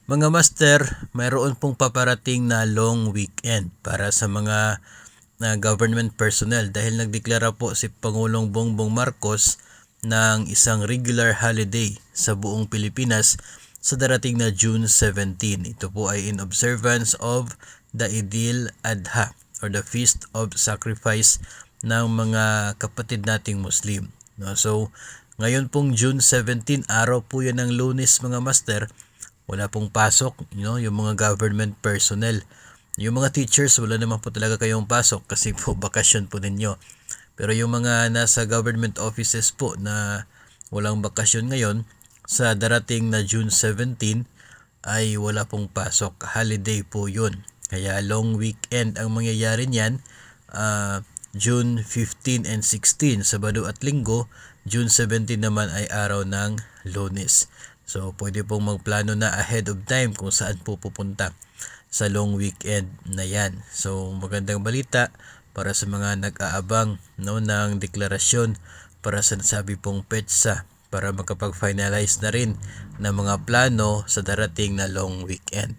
Mga master, mayroon pong paparating na long weekend para sa mga government personnel dahil nagdeklara po si Pangulong Bongbong Marcos ng isang regular holiday sa buong Pilipinas sa darating na June 17. Ito po ay in observance of the Idil Adha or the Feast of Sacrifice ng mga kapatid nating Muslim. No? So, ngayon pong June 17, araw po yan ng Lunes mga master, wala pong pasok, yung mga government personnel. Yung mga teachers, wala naman po talaga kayong pasok kasi po bakasyon po ninyo. Pero yung mga nasa government offices po na walang bakasyon ngayon, sa darating na June 17 ay wala pong pasok. Holiday po yun. Kaya long weekend ang mangyayari niyan. June 15 and 16, Sabado at Linggo. June 17 naman ay araw ng Lunes. So, pwede pong magplano na ahead of time kung saan po pupunta sa long weekend na yan. So, magandang balita para sa mga nag-aabang ng deklarasyon para sa nasabi pong petsa para makapag-finalize na rin ng mga plano sa darating na long weekend.